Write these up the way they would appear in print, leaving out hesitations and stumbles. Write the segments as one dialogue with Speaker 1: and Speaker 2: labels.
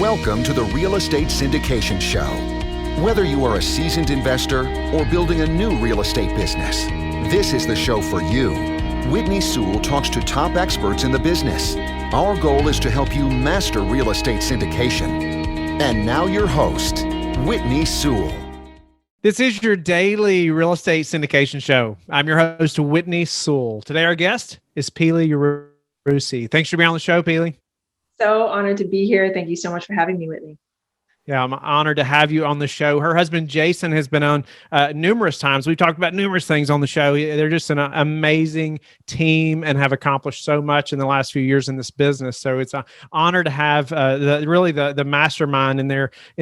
Speaker 1: Welcome to the Real Estate Syndication Show. Whether you are a seasoned investor or building a new real estate business, this is the show for you. Whitney Sewell talks to top experts in the business. Our goal is to help you master real estate syndication. And now your host, Whitney Sewell.
Speaker 2: This is your daily real estate syndication show. I'm your host, Whitney Sewell. Today, our guest is Pili Yarusi. Thanks for being on the show, Pili.
Speaker 3: So honored to be here. Thank you so much for having me, Whitney.
Speaker 2: Yeah, I'm honored to have you on the show. Her husband, Jason, has been on numerous times. We've talked about numerous things on the show. They're just an amazing team and have accomplished so much in the last few years in this business. So it's an honor to have the mastermind in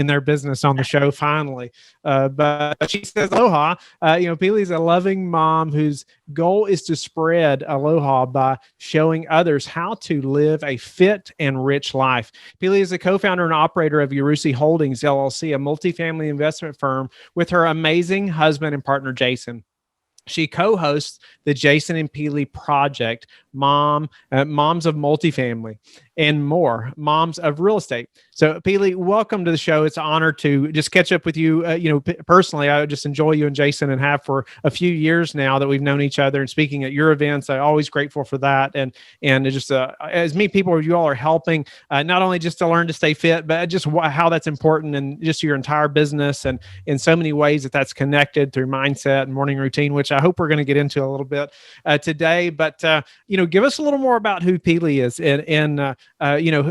Speaker 2: their business on the show finally. But she says, Aloha. Pili's a loving mom whose goal is to spread Aloha by showing others how to live a fit and rich life. Pili is a co-founder and operator of Yarusi Holdings, LLC, a multifamily investment firm with her amazing husband and partner, Jason. She co-hosts the Jason and Pili Project, Moms of Multifamily, and more, Moms of Real Estate. So, Pili, welcome to the show. It's an honor to just catch up with you. Personally, I just enjoy you and Jason and have for a few years now that we've known each other and speaking at your events. I'm always grateful for that. And it just as many people, you all are helping not only just to learn to stay fit, but just how that's important and just your entire business and in so many ways that's connected through mindset and morning routine, which I hope we're going to get into a little bit today. But give us a little more about who Pili is and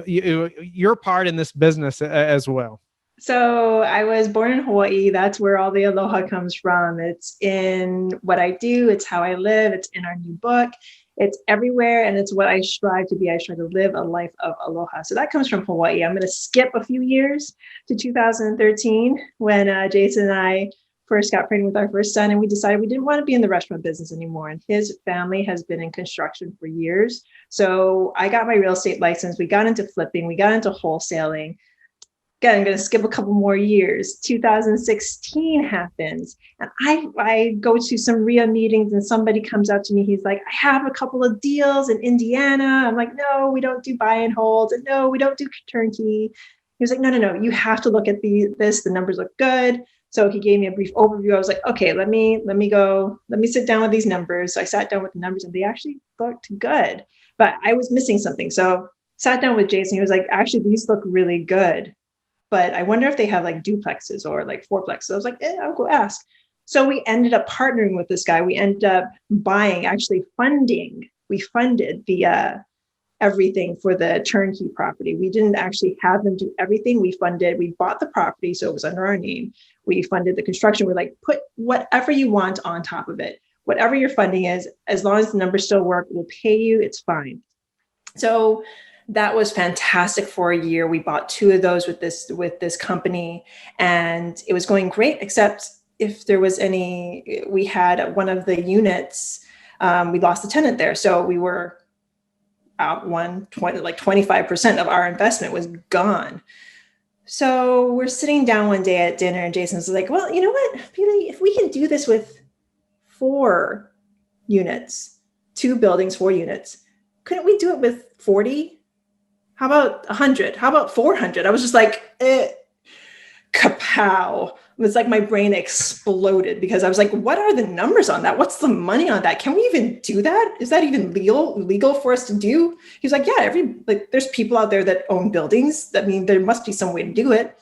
Speaker 2: your part in this business as well.
Speaker 3: So I was born in Hawaii. That's where all the Aloha comes from. It's in what I do. It's how I live. It's in our new book. It's everywhere. And it's what I strive to be. I strive to live a life of Aloha. So that comes from Hawaii. I'm going to skip a few years to 2013 when Jason and I first got pregnant with our first son, and we decided we didn't want to be in the restaurant business anymore. And his family has been in construction for years. So I got my real estate license. We got into flipping. We got into wholesaling. Again, I'm going to skip a couple more years. 2016 happens, and I go to some RIA meetings, and somebody comes up to me. He's like, I have a couple of deals in Indiana. I'm like, no, we don't do buy and hold. And no, we don't do turnkey. He was like, no, you have to look at this. The numbers look good. So he gave me a brief overview. I was like, okay, let me sit down with these numbers. So I sat down with the numbers and they actually looked good, but I was missing something. So sat down with Jason. He was like, actually, these look really good, but I wonder if they have like duplexes or like fourplexes. I was like, I'll go ask. So we ended up partnering with this guy. We ended up funding. We funded the everything for the turnkey property. We didn't actually have them do everything. We bought the property, so it was under our name. We funded the construction. We're like, put whatever you want on top of it. Whatever your funding is, as long as the numbers still work, we'll pay you, it's fine. So that was fantastic for a year. We bought 2 of those with this company, and it was going great, except if there was we had one of the units, we lost the tenant there. So we were out 25% of our investment was gone. So we're sitting down one day at dinner and Jason's like, well, you know what, Pili, if we can do this with 4 units, 2 buildings, 4 units, couldn't we do it with 40? How about 100? How about 400? I was just like, kapow. It was like my brain exploded because I was like, what are the numbers on that? What's the money on that? Can we even do that? Is that even legal for us to do? He's like, yeah, there's people out there that own buildings. I mean, there must be some way to do it.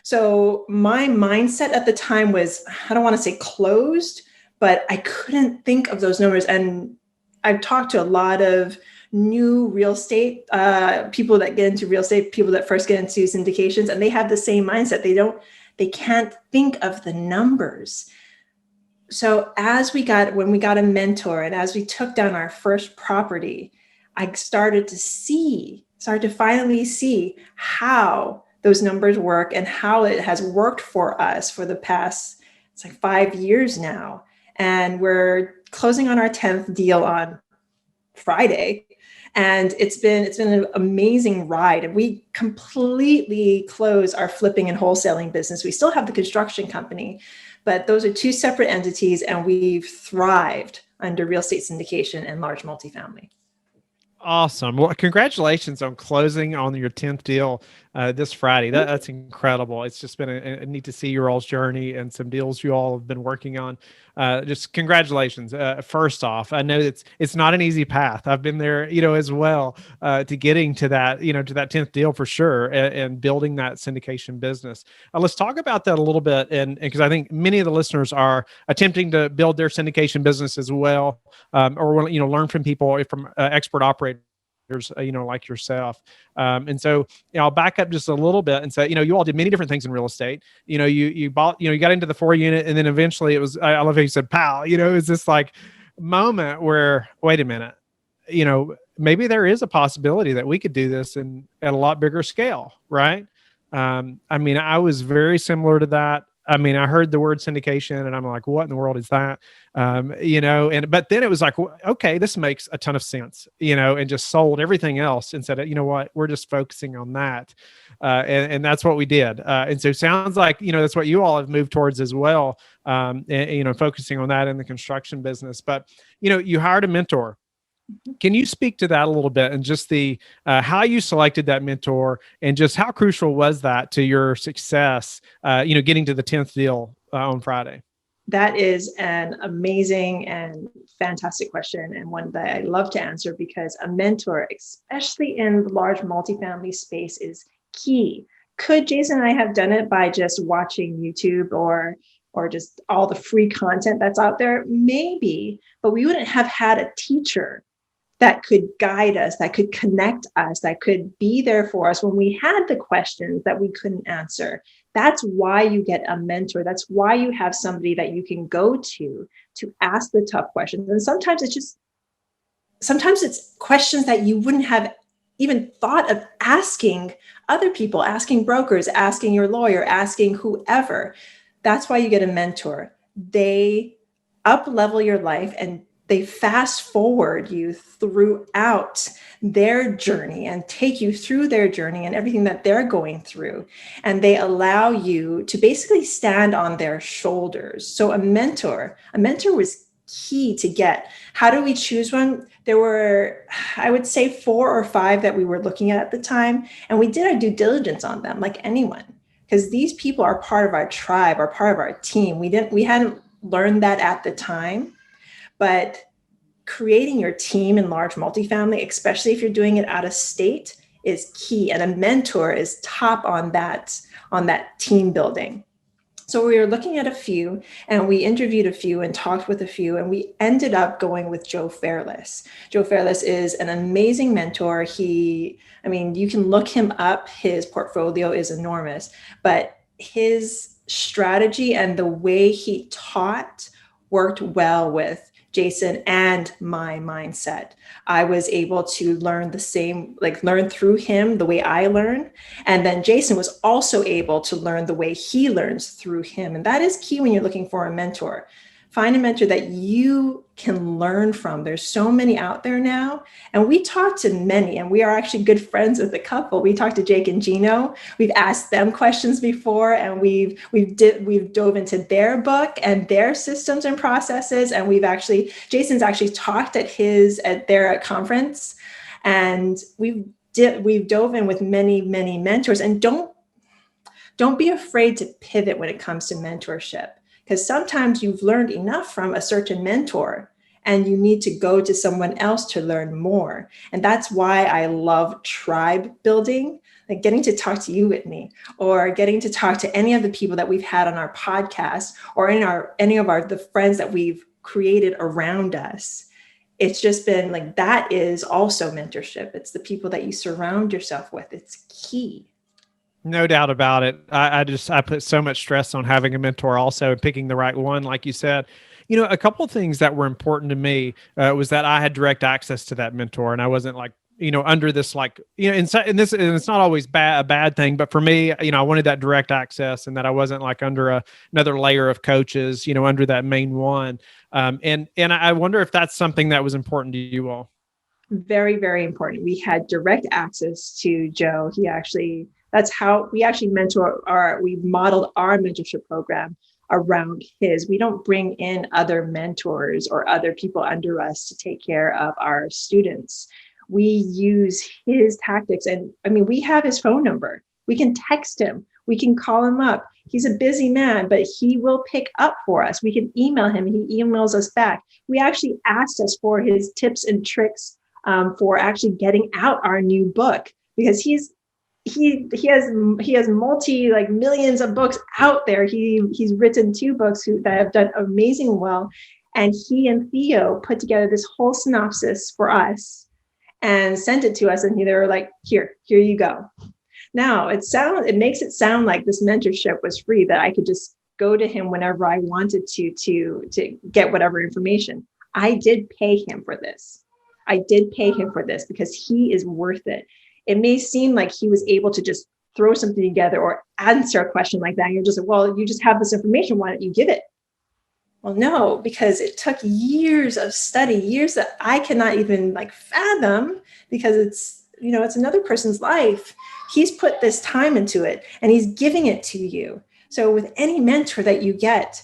Speaker 3: So my mindset at the time was, I don't want to say closed, but I couldn't think of those numbers. And I've talked to a lot of new real estate people that get into real estate, people that first get into syndications, and they have the same mindset. They can't think of the numbers. So when we got a mentor and as we took down our first property, I started to finally see how those numbers work and how it has worked for us for the past, it's like 5 years now. And we're closing on our 10th deal on Friday. And it's been an amazing ride. And we completely closed our flipping and wholesaling business. We still have the construction company, but those are 2 separate entities, and we've thrived under real estate syndication and large multifamily.
Speaker 2: Awesome. Well, congratulations on closing on your 10th deal this Friday. That's incredible. It's just been a neat to see your all's journey and some deals you all have been working on. Just congratulations. First off, I know it's not an easy path. I've been there, as well, to getting to that, to that 10th deal for sure, and building that syndication business. Let's talk about that a little bit. And because I think many of the listeners are attempting to build their syndication business as well, or, learn from people, from expert operators, like yourself. And so, I'll back up just a little bit and say, you all did many different things in real estate. You bought, you got into the 4 unit, and then eventually it was, I love how you said, pow, it's this like moment where, wait a minute, maybe there is a possibility that we could do this at a lot bigger scale. Right. I was very similar to that. I heard the word syndication and I'm like, what in the world is that? But then it was like, okay, this makes a ton of sense, and just sold everything else and said, you know what, we're just focusing on that. And that's what we did. And so it sounds like, that's what you all have moved towards as well. Focusing on that in the construction business, but, you hired a mentor. Can you speak to that a little bit, and just the how you selected that mentor, and just how crucial was that to your success, getting to the 10th deal on Friday?
Speaker 3: That is an amazing and fantastic question, and one that I love to answer, because a mentor, especially in the large multifamily space, is key. Could Jason and I have done it by just watching YouTube or just all the free content that's out there? Maybe, but we wouldn't have had a teacher that could guide us, that could connect us, that could be there for us when we had the questions that we couldn't answer. That's why you get a mentor. That's why you have somebody that you can go to ask the tough questions. And sometimes it's questions that you wouldn't have even thought of asking other people, asking brokers, asking your lawyer, asking whoever. That's why you get a mentor. They up-level your life, and they fast forward you throughout their journey and take you through their journey and everything that they're going through. And they allow you to basically stand on their shoulders. So a mentor was key to get. How do we choose one? There were, I would say, 4 or 5 that we were looking at the time. And we did our due diligence on them, like anyone, because these people are part of our tribe, are part of our team. We hadn't learned that at the time. But creating your team in large multifamily, especially if you're doing it out of state, is key. And a mentor is top on that team building. So we were looking at a few, and we interviewed a few and talked with a few, and we ended up going with Joe Fairless. Joe Fairless is an amazing mentor. You can look him up. His portfolio is enormous, but his strategy and the way he taught worked well with Jason and my mindset. I was able to learn learn through him the way I learn. And then Jason was also able to learn the way he learns through him. And that is key when you're looking for a mentor. Find a mentor that you can learn from. There's so many out there now. And we talked to many, and we are actually good friends with a couple. We talked to Jake and Gino. We've asked them questions before, and we've dove into their book and their systems and processes. And Jason's actually talked at their conference, and we've dove in with many, many mentors. And don't be afraid to pivot when it comes to mentorship. Because sometimes you've learned enough from a certain mentor and you need to go to someone else to learn more. And that's why I love tribe building, like getting to talk to you, Whitney, or getting to talk to any of the people that we've had on our podcast, or in the friends that we've created around us. It's just been like, that is also mentorship. It's the people that you surround yourself with. It's key.
Speaker 2: No doubt about it. I put so much stress on having a mentor also, and picking the right one, like you said. A couple of things that were important to me was that I had direct access to that mentor, and I wasn't like, under this, like, and it's not always a bad thing, but for me, I wanted that direct access, and that I wasn't like under another layer of coaches, under that main one. And I wonder if that's something that was important to you all.
Speaker 3: Very, very important. We had direct access to Joe. That's how we actually we modeled our mentorship program around his. We don't bring in other mentors or other people under us to take care of our students. We use his tactics. And I mean, we have his phone number. We can text him. We can call him up. He's a busy man, but he will pick up for us. We can email him. He emails us back. We actually asked us for his tips and tricks for actually getting out our new book, because he has like millions of books out there. He's written 2 books that have done amazing well. And he and Theo put together this whole synopsis for us and sent it to us. And they were like, here you go. Now it makes it sound like this mentorship was free, that I could just go to him whenever I wanted to get whatever information. I did pay him for this. Because he is worth it. It may seem like he was able to just throw something together or answer a question like that. And you're just like, well, you just have this information. Why don't you give it? Well, no, because it took years of study, years that I cannot even fathom, because it's another person's life. He's put this time into it and he's giving it to you. So with any mentor that you get,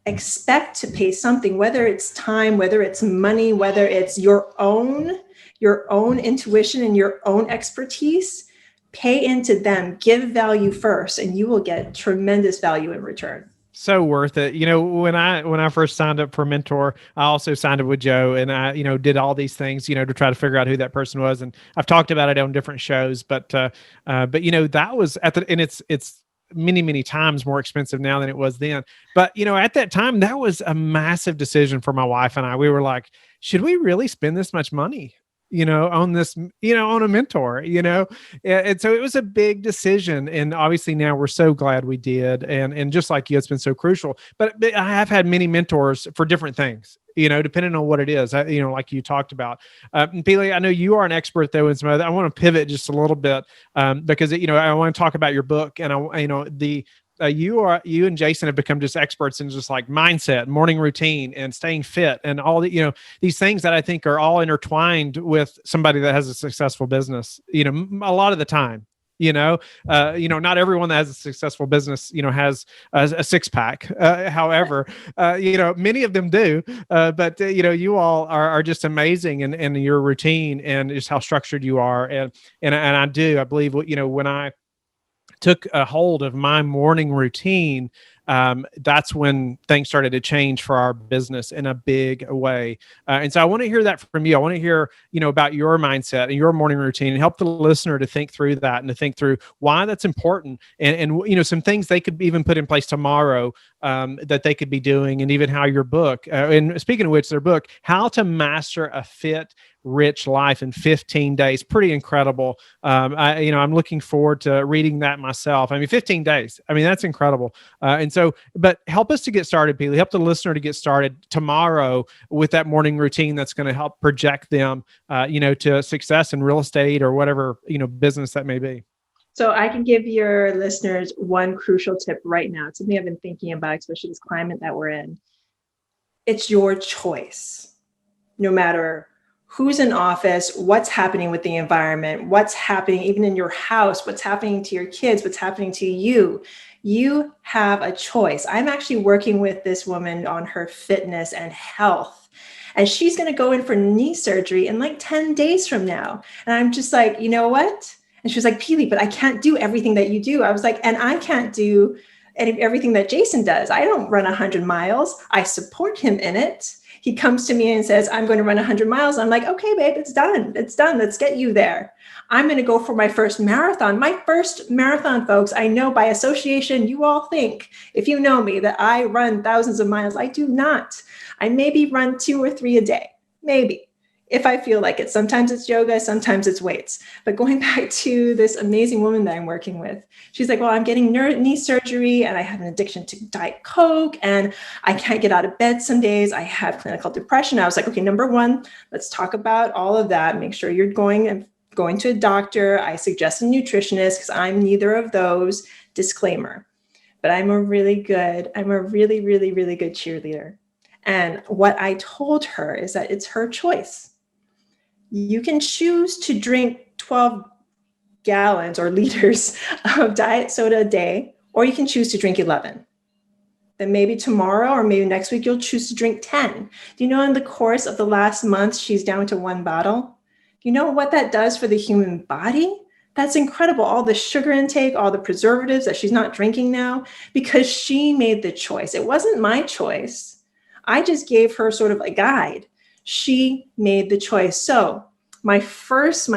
Speaker 3: expect to pay something, whether it's time, whether it's money, whether it's your own intuition and your own expertise. Pay into them, give value first, and you will get tremendous value in return.
Speaker 2: So worth it. When I first signed up for a mentor, I also signed up with Joe, and I, did all these things, to try to figure out who that person was. And I've talked about it on different shows, but that was and it's many, many times more expensive now than it was then. But, at that time, that was a massive decision for my wife and I. We were like, should we really spend this much money? On this, on a mentor, and so it was a big decision. And obviously now we're so glad we did. And just like you, it's been so crucial, but I have had many mentors for different things, depending on what it is, like you talked about. Pili, I know you are an expert though in some other. I want to pivot just a little bit because, I want to talk about your book, and you and Jason have become just experts in just like mindset, morning routine, and staying fit, and all the, these things that I think are all intertwined with somebody that has a successful business, a lot of the time. Not everyone that has a successful business, has a 6-pack. However, many of them do. But you all are just amazing in your routine and just how structured you are. And I believe, when I took a hold of my morning routine, that's when things started to change for our business in a big way. And so I want to hear that from you. I want to hear, about your mindset and your morning routine, and help the listener to think through that and to think through why that's important, and some things they could even put in place tomorrow that they could be doing, and even how your book, and speaking of which, their book, How to Master a Fit, Rich Life in 15 Days. Pretty incredible. I'm looking forward to reading that myself. 15 days. that's incredible. But help us to get started, Pili. Help the listener to get started tomorrow with that morning routine that's going to help project them, to success in real estate or whatever, business that may be.
Speaker 3: So I can give your listeners one crucial tip right now. It's something I've been thinking about, especially this climate that we're in. It's your choice. No matter who's in office, what's happening with the environment, what's happening even in your house, what's happening to your kids, what's happening to you. You have a choice. I'm actually working with this woman on her fitness and health, and she's going to go in for knee surgery in like 10 days from now. And I'm just like, you know what? And she was like, Pili, but I can't do everything that you do. I was like, and I can't do everything that Jason does. I don't run 100 miles. I support him in it. He comes to me and says, I'm going to run 100 miles. I'm like, okay, babe, it's done. It's done. Let's get you there. I'm going to go for my first marathon. My first marathon, folks. I know by association, you all think, if you know me, that I run thousands of miles. I do not. I maybe run 2 or 3 a day, maybe, if I feel like it. Sometimes it's yoga, sometimes it's weights. But going back to this amazing woman that I'm working with, she's like, well, I'm getting knee surgery and I have an addiction to Diet Coke and I can't get out of bed some days. I have clinical depression. I was like, okay, number one, let's talk about all of that. Make sure you're going to a doctor. I suggest a nutritionist because I'm neither of those. Disclaimer. But I'm a really, really, really good cheerleader. And what I told her is that it's her choice. You can choose to drink 12 gallons or liters of diet soda a day, or you can choose to drink 11. Then maybe tomorrow or maybe next week, you'll choose to drink 10. Do you know in the course of the last month, she's down to 1 bottle? You know what that does for the human body? That's incredible. All the sugar intake, all the preservatives that she's not drinking now, because she made the choice. It wasn't my choice. I just gave her sort of a guide. She made the choice. So my first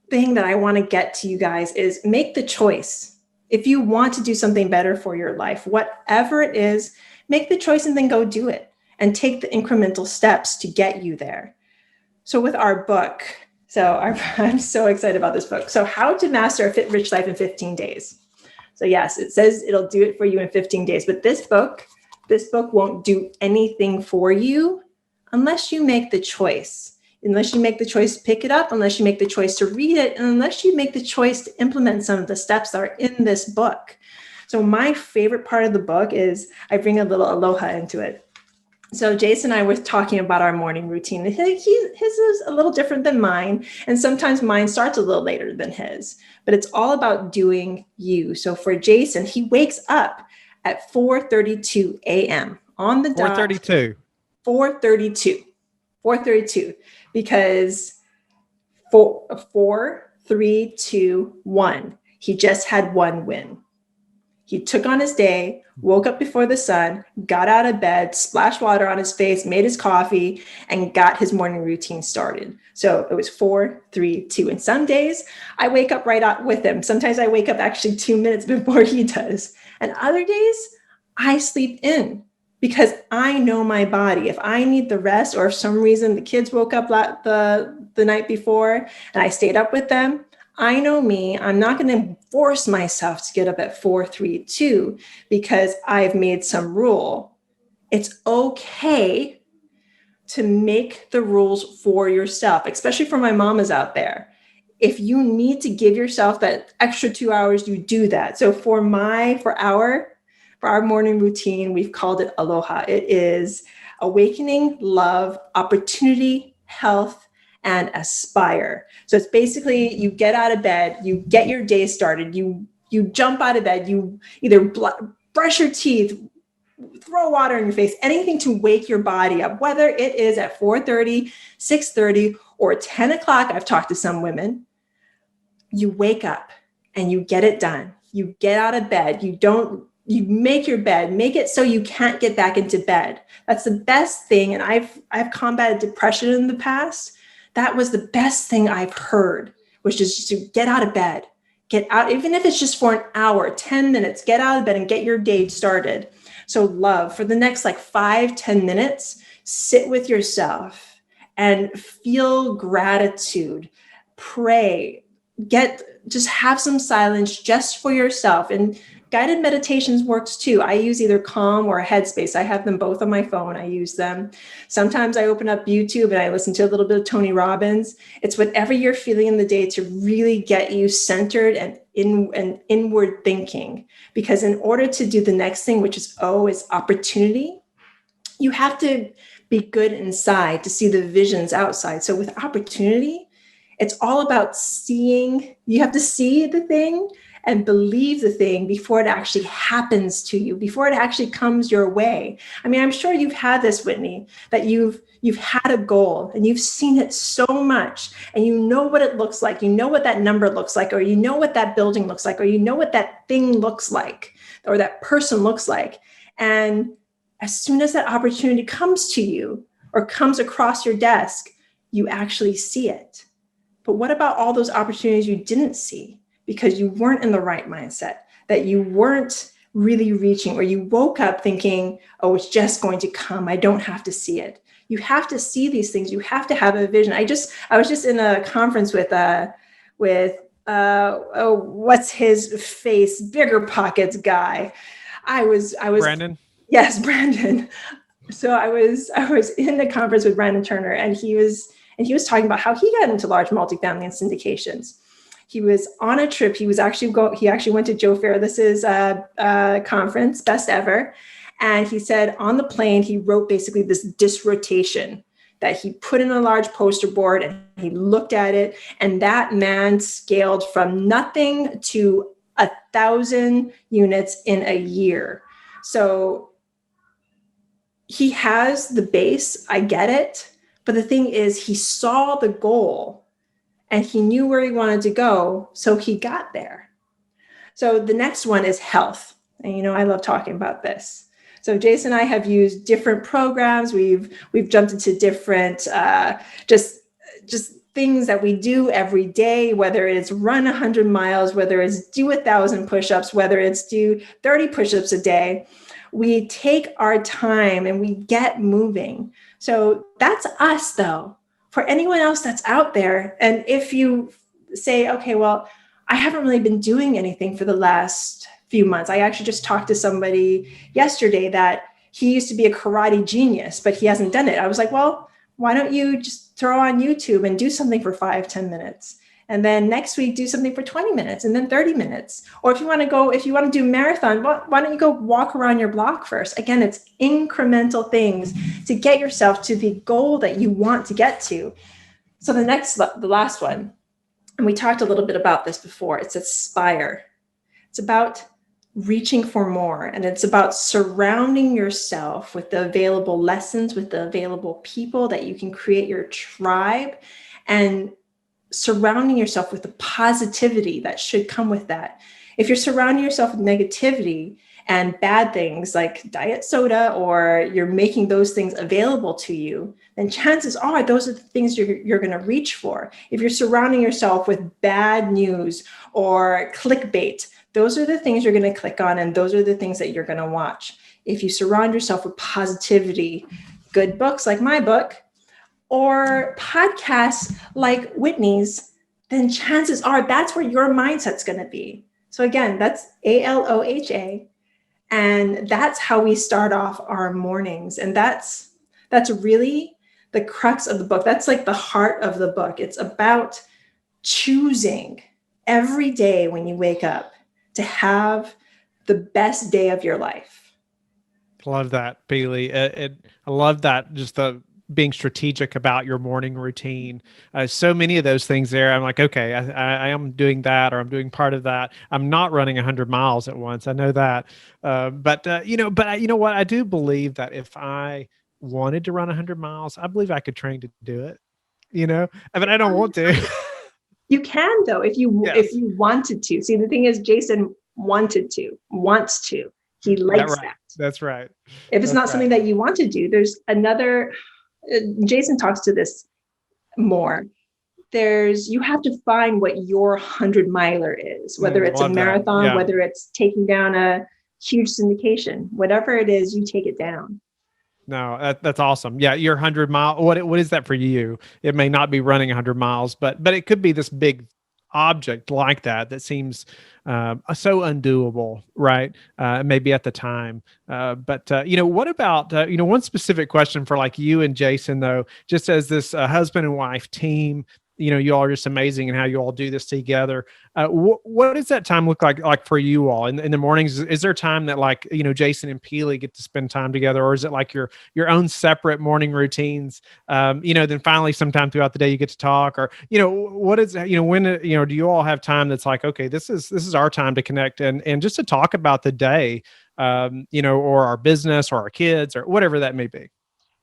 Speaker 3: thing that I want to get to you guys is make the choice. If you want to do something better for your life, whatever it is, make the choice and then go do it and take the incremental steps to get you there. So with our book, I'm so excited about this book. So How to Master a Fit Rich Life in 15 Days. So yes, it says it'll do it for you in 15 days, but this book won't do anything for you unless you make the choice. Unless you make the choice to pick it up, unless you make the choice to read it, and unless you make the choice to implement some of the steps that are in this book. So my favorite part of the book is I bring a little Aloha into it. So Jason and I were talking about our morning routine. His is a little different than mine. And sometimes mine starts a little later than his, but it's all about doing you. So for Jason, he wakes up at 4:32 a.m. on the dot. 4:32, because 4, 3, 2, 1. He just had one win. He took on his day, woke up before the sun, got out of bed, splashed water on his face, made his coffee, and got his morning routine started. So it was 4, 3, 2. And some days I wake up right out with him. Sometimes I wake up actually 2 minutes before he does. And other days I sleep in because I know my body. If I need the rest, or if some reason the kids woke up the night before and I stayed up with them, I know me, I'm not going to force myself to get up at 4, 3, 2 because I've made some rule. It's okay to make the rules for yourself, especially for my mamas out there. If you need to give yourself that extra 2 hours, you do that. So for our morning routine, we've called it Aloha. It is awakening, love, opportunity, health, and aspire. So it's basically you get out of bed, you get your day started, you jump out of bed, you either brush your teeth, throw water in your face, anything to wake your body up, whether it is at 4:30, 6:30, or 10 o'clock. I've talked to some women. You wake up and you get it done. You get out of bed. You make your bed, make it so you can't get back into bed. That's the best thing. And I've combated depression in the past. That was the best thing I've heard, was just to get out of bed, get out, even if it's just for an hour, 10 minutes, get out of bed and get your day started. So love, for the next 5-10 minutes, sit with yourself and feel gratitude, pray, just have some silence just for yourself. And guided meditations works too. I use either Calm or Headspace. I have them both on my phone. I use them. Sometimes I open up YouTube and I listen to a little bit of Tony Robbins. It's whatever you're feeling in the day to really get you centered and inward thinking. Because in order to do the next thing, which is opportunity, you have to be good inside to see the visions outside. So with opportunity, it's all about seeing. You have to see the thing and believe the thing before it actually happens to you, before it actually comes your way. I mean, I'm sure you've had this, Whitney, that you've had a goal and you've seen it so much and you know what it looks like. You know what that number looks like, or you know what that building looks like, or you know what that thing looks like, or that person looks like. And as soon as that opportunity comes to you or comes across your desk, you actually see it. But what about all those opportunities you didn't see because you weren't in the right mindset, that you weren't really reaching, or you woke up thinking, oh, it's just going to come. I don't have to see it. You have to see these things. You have to have a vision. I was just in a conference with what's his face, Bigger Pockets guy. I was
Speaker 2: Brandon.
Speaker 3: Yes, Brandon. So I was in the conference with Brandon Turner, and he was talking about how he got into large multifamily and syndications. He was on a trip. He actually went to Joe Fairless's conference, best ever. And he said on the plane, he wrote basically this disrotation that he put in a large poster board, and he looked at it. And that man scaled from nothing to 1,000 units in a year. So he has the base. I get it. But the thing is, he saw the goal and he knew where he wanted to go. So he got there. So the next one is health. And, I love talking about this. So Jason and I have used different programs. We've jumped into different, just things that we do every day, whether it's run 100 miles, whether it's do 1,000 push-ups, whether it's do 30 push-ups a day. We take our time and we get moving. So that's us, though. For anyone else that's out there, and if you say, okay, well, I haven't really been doing anything for the last few months. I actually just talked to somebody yesterday that he used to be a karate genius, but he hasn't done it. I was like, well, why don't you just throw on YouTube and do something for 5-10 minutes? And then next week, do something for 20 minutes and then 30 minutes. Or if you want to do marathon, why don't you go walk around your block first? Again, it's incremental things to get yourself to the goal that you want to get to. So the last one, and we talked a little bit about this before, it's aspire. It's about reaching for more. And it's about surrounding yourself with the available lessons, with the available people that you can create your tribe, and surrounding yourself with the positivity that should come with that. If you're surrounding yourself with negativity and bad things like diet soda, or you're making those things available to you, then chances are those are the things you're going to reach for. If you're surrounding yourself with bad news or clickbait, those are the things you're going to click on, and those are the things that you're going to watch. If you surround yourself with positivity, good books like my book, or podcasts like Whitney's, then chances are that's where your mindset's going to be. So again, that's ALOHA. And that's how we start off our mornings. And that's really the crux of the book. That's like the heart of the book. It's about choosing every day when you wake up to have the best day of your life.
Speaker 2: Love that, Pili. I love that, just the being strategic about your morning routine. So many of those things there, I'm like, okay, I am doing that, or I'm doing part of that. I'm not running 100 miles at once. I know that. But you know what? I do believe that if I wanted to run 100 miles, I believe I could train to do it, but I don't want to.
Speaker 3: You can, though, if you wanted to. See, the thing is, Jason wants to. He likes that.
Speaker 2: That's right.
Speaker 3: If it's not something that you want to do, there's another. Jason talks to this more. You have to find what your 100-miler is, whether it's a marathon, whether it's taking down a huge syndication, whatever it is, you take it down.
Speaker 2: No, that's awesome. Yeah, your 100-mile. What is that for you? It may not be running 100 miles, but it could be this big object like that seems so undoable, right? Maybe at the time. But what about, one specific question for like you and Jason, though, just as this husband and wife team, you all are just amazing and how you all do this together. What does that time look like for you all in the mornings? Is there time that like, Jason and Pili get to spend time together, or is it like your own separate morning routines? Then finally sometime throughout the day you get to talk, or, what is, when, do you all have time that's like, okay, this is our time to connect and just to talk about the day, or our business or our kids or whatever that may be?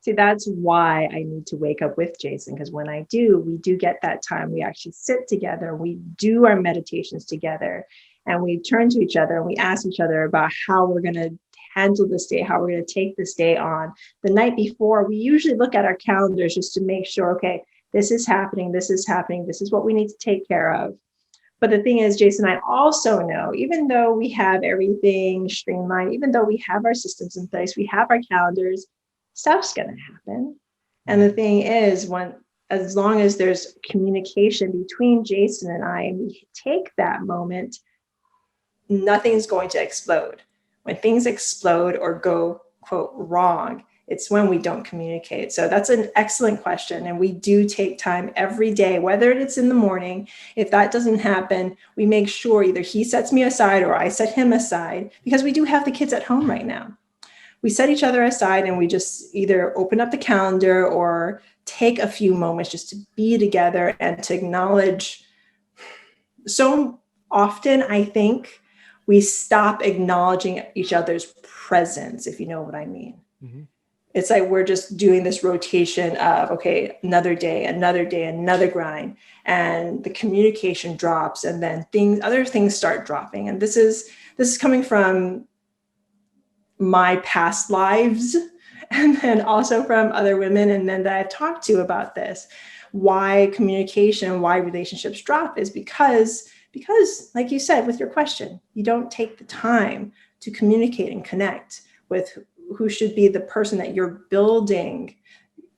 Speaker 3: See, that's why I need to wake up with Jason, because when I do, we do get that time. We actually sit together, we do our meditations together, and we turn to each other and we ask each other about how we're going to handle this day, how we're going to take this day on. The night before, we usually look at our calendars just to make sure, okay, this is happening, this is what we need to take care of. But the thing is, Jason, I also know, even though we have everything streamlined, even though we have our systems in place, we have our calendars, stuff's going to happen. And the thing is, as long as there's communication between Jason and I, and we take that moment, nothing's going to explode. When things explode or go, quote, wrong, it's when we don't communicate. So that's an excellent question. And we do take time every day, whether it's in the morning. If that doesn't happen, we make sure either he sets me aside or I set him aside, because we do have the kids at home right now. We set each other aside and we just either open up the calendar or take a few moments just to be together and to acknowledge. So often, I think we stop acknowledging each other's presence, if you know what I mean. Mm-hmm. It's like we're just doing this rotation of, okay, another day, another grind, and the communication drops, and then other things start dropping. And this is coming from my past lives, and then also from other women and men that I've talked to about this. Why communication, why relationships drop is because, like you said with your question, you don't take the time to communicate and connect with who should be the person that you're building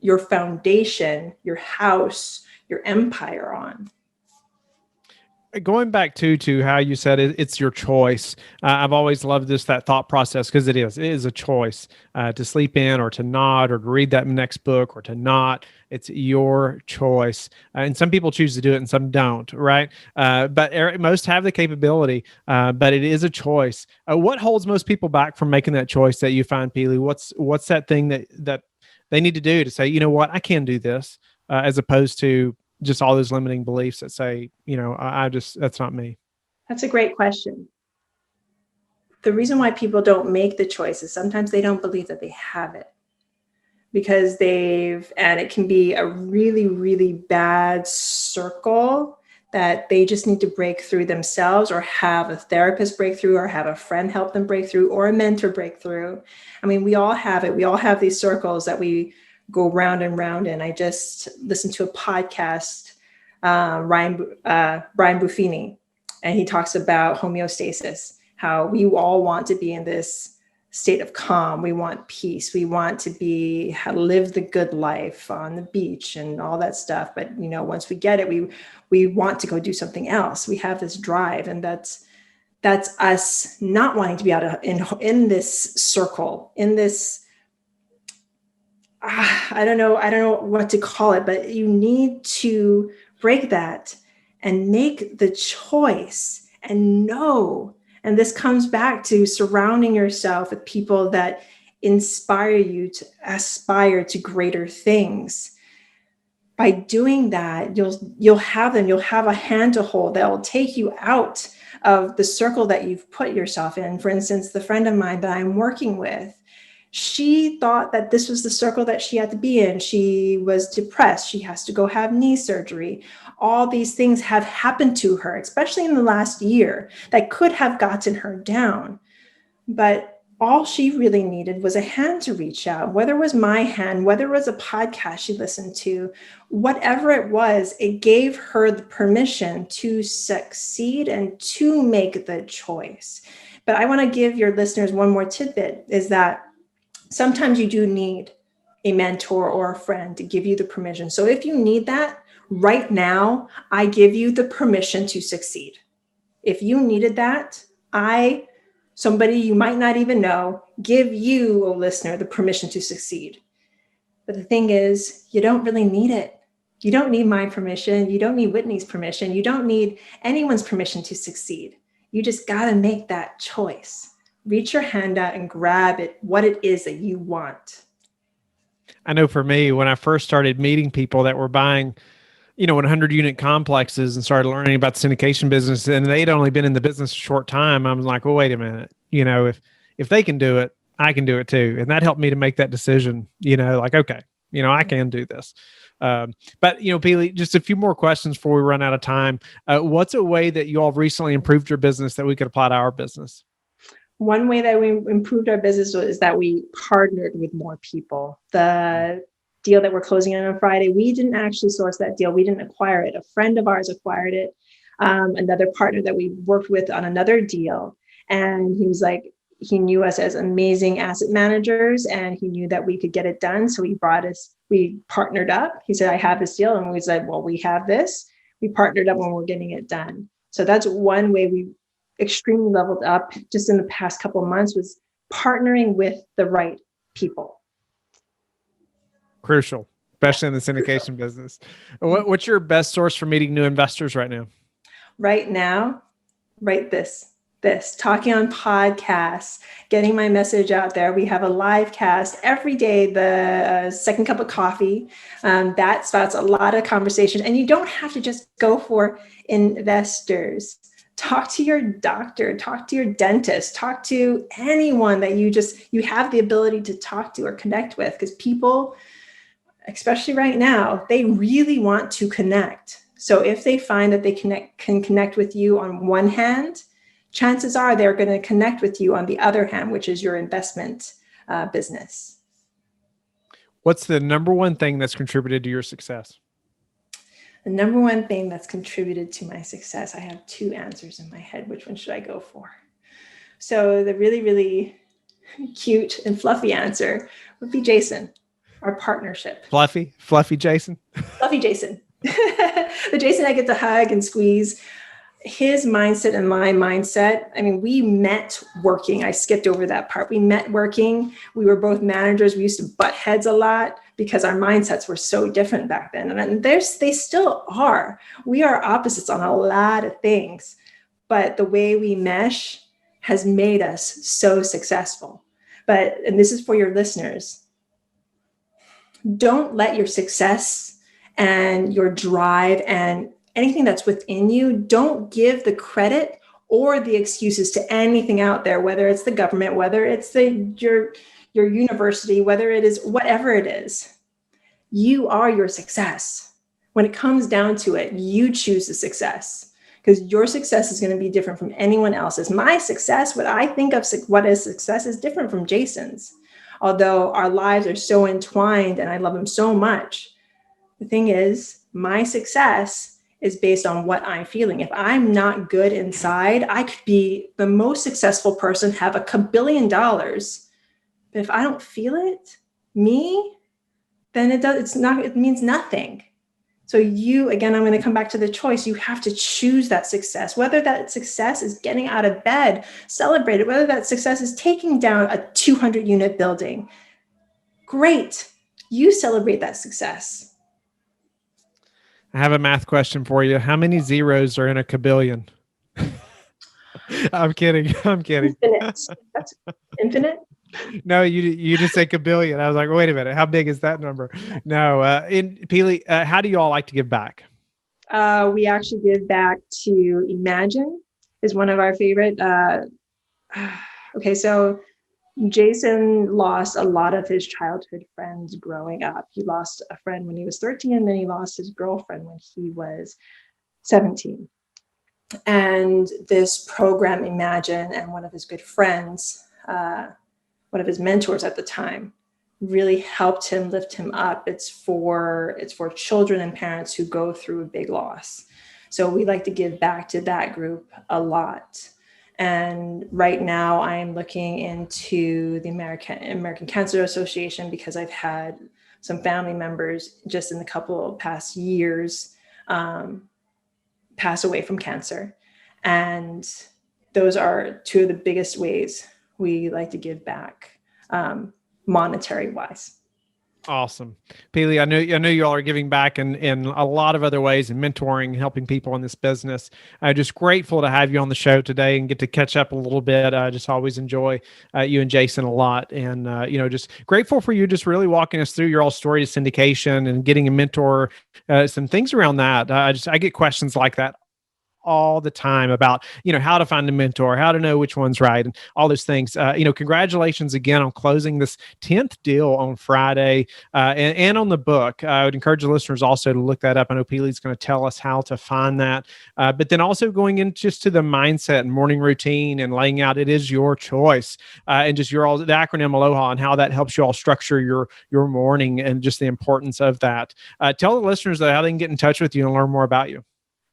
Speaker 3: your foundation, your house, your empire on.
Speaker 2: Going back to how you said it's your choice. I've always loved that thought process, because it is a choice to sleep in or to not, or to read that next book or to not. It's your choice. And some people choose to do it and some don't, right? But most have the capability, but it is a choice. What holds most people back from making that choice that you find, Pili? What's that thing that they need to do to say, you know what, I can do this, as opposed to just all those limiting beliefs that say, that's not me?
Speaker 3: That's a great question. The reason why people don't make the choice is sometimes they don't believe that they have it, because and it can be a really, really bad circle that they just need to break through themselves, or have a therapist break through, or have a friend help them break through, or a mentor break through. I mean, we all have it. We all have these circles that we go round and round in. I just listened to a podcast, Brian Buffini, and he talks about homeostasis, how we all want to be in this state of calm. We want peace. We want to live the good life on the beach and all that stuff. But, once we get it, we want to go do something else. We have this drive, and that's us not wanting to be out in this circle, in this, I don't know what to call it, but you need to break that and make the choice and know. And this comes back to surrounding yourself with people that inspire you to aspire to greater things. By doing that, you'll have a hand to hold that will take you out of the circle that you've put yourself in. For instance, the friend of mine that I'm working with, she thought that this was the circle that she had to be in. She was depressed. She has to go have knee surgery. All these things have happened to her, especially in the last year, that could have gotten her down. But all she really needed was a hand to reach out, whether it was my hand, whether it was a podcast she listened to, whatever it was, it gave her the permission to succeed and to make the choice. But I want to give your listeners one more tidbit, is that sometimes you do need a mentor or a friend to give you the permission. So if you need that right now, I give you the permission to succeed. If you needed that, somebody you might not even know, give you, a listener, the permission to succeed. But the thing is, you don't really need it. You don't need my permission. You don't need Whitney's permission. You don't need anyone's permission to succeed. You just got to make that choice. Reach your hand out and grab it, what it is that you want.
Speaker 2: I know for me, when I first started meeting people that were buying, 100 unit complexes, and started learning about the syndication business, and they'd only been in the business a short time, I was like, well, wait a minute. If they can do it, I can do it too. And that helped me to make that decision, okay, I can do this. But, Pili, just a few more questions before we run out of time. What's a way that you all recently improved your business that we could apply to our business?
Speaker 3: One way that we improved our business is that we partnered with more people. The deal that we're closing on Friday, we didn't actually source that deal. We didn't acquire it. A friend of ours acquired it. Another partner that we worked with on another deal. And he was like, he knew us as amazing asset managers, and he knew that we could get it done. So we partnered up. He said, I have this deal. And we said, well, we have this. We partnered up when we're getting it done. So that's one way we extremely leveled up just in the past couple of months, was partnering with the right people.
Speaker 2: Crucial, especially in the syndication business. What's your best source for meeting new investors right now?
Speaker 3: Right now, talking on podcasts, getting my message out there. We have a live cast every day, the second cup of coffee. That starts a lot of conversation. And you don't have to just go for investors. Talk to your doctor, talk to your dentist, talk to anyone that you have the ability to talk to or connect with, because people, especially right now, they really want to connect. So if they find that they can connect with you on one hand, chances are they're going to connect with you on the other hand, which is your investment business. What's
Speaker 2: the number one thing that's contributed to your success?
Speaker 3: The number one thing that's contributed to my success, I have two answers in my head. Which one should I go for? So the really, really cute and fluffy answer would be Jason, our partnership.
Speaker 2: Fluffy Jason?
Speaker 3: Fluffy Jason. The Jason I get to hug and squeeze. His mindset and my mindset, I mean, we met working. I skipped over that part. We met working. We were both managers. We used to butt heads a lot because our mindsets were so different back then. And they still are. We are opposites on a lot of things, but the way we mesh has made us so successful. And this is for your listeners. Don't let your success and your drive and anything that's within you, don't give the credit or the excuses to anything out there, whether it's the government, whether it's your university, whether it is whatever it is. You are your success. When it comes down to it, you choose the success, because your success is going to be different from anyone else's. My success, what I think of what is success, is different from Jason's. Although our lives are so entwined and I love him so much, the thing is, my success is based on what I'm feeling. If I'm not good inside, I could be the most successful person, have $1 billion. But if I don't feel it, then it means nothing. So again, I'm going to come back to the choice. You have to choose that success, whether that success is getting out of bed, celebrate it, whether that success is taking down a 200 unit building. Great. You celebrate that success.
Speaker 2: I have a math question for you. How many zeros are in a kabillion? I'm kidding.
Speaker 3: Infinite. That's infinite?
Speaker 2: No, you just say kabillion. I was like, wait a minute. How big is that number? No. Pili, how do you all like to give back?
Speaker 3: We actually give back to Imagine, is one of our favorite. Okay, so Jason lost a lot of his childhood friends growing up. He lost a friend when he was 13, and then he lost his girlfriend when he was 17. And this program, Imagine, and one of his good friends, one of his mentors at the time, really helped him, lift him up. It's for children and parents who go through a big loss. So we like to give back to that group a lot. And right now I'm looking into the American Cancer Association, because I've had some family members just in the couple of past years pass away from cancer. And those are two of the biggest ways we like to give back, monetary wise.
Speaker 2: Awesome. Pili, I know you all are giving back in a lot of other ways, and mentoring, helping people in this business. I'm just grateful to have you on the show today and get to catch up a little bit. I just always enjoy you and Jason a lot. And, just grateful for you just really walking us through your all story to syndication and getting a mentor, some things around that. I get questions like that all the time about, how to find a mentor, how to know which one's right, and all those things. Congratulations again on closing this 10th deal on Friday, and on the book. I would encourage the listeners also to look that up. I know Pili's going to tell us how to find that, but then also going into just to the mindset and morning routine and laying out, it is your choice, and just the acronym Aloha and how that helps you all structure your morning, and just the importance of that. Tell the listeners though how they can get in touch with you and learn more about you.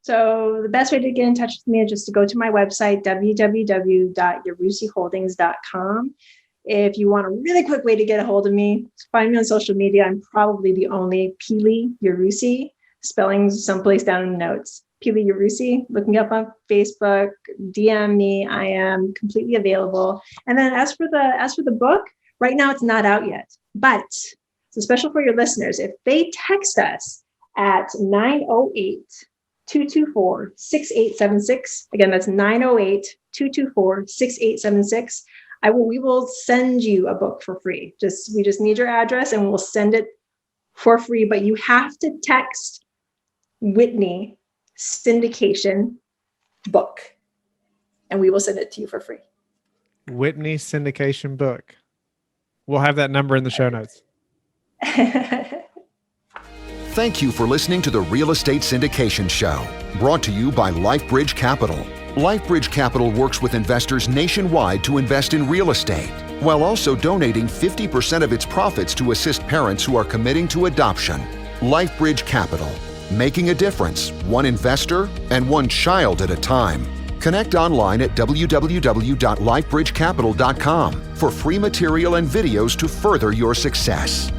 Speaker 3: So the best way to get in touch with me is just to go to my website, www.yarusiholdings.com. If you want a really quick way to get a hold of me, find me on social media. I'm probably the only Pili Yarusi, spelling someplace down in the notes. Pili Yarusi, looking up on Facebook, DM me. I am completely available. And then as for the book, right now it's not out yet, but it's special for your listeners. If they text us at 908-224-6876. Again, that's 908-224-6876. We will send you a book for free. We just need your address and we'll send it for free. But you have to text Whitney Syndication book. and we will send it to you for free.
Speaker 2: Whitney Syndication book. We'll have that number in the show notes.
Speaker 1: Thank you for listening to the Real Estate Syndication Show, brought to you by LifeBridge Capital. LifeBridge Capital works with investors nationwide to invest in real estate, while also donating 50% of its profits to assist parents who are committing to adoption. LifeBridge Capital, making a difference, one investor and one child at a time. Connect online at www.lifebridgecapital.com for free material and videos to further your success.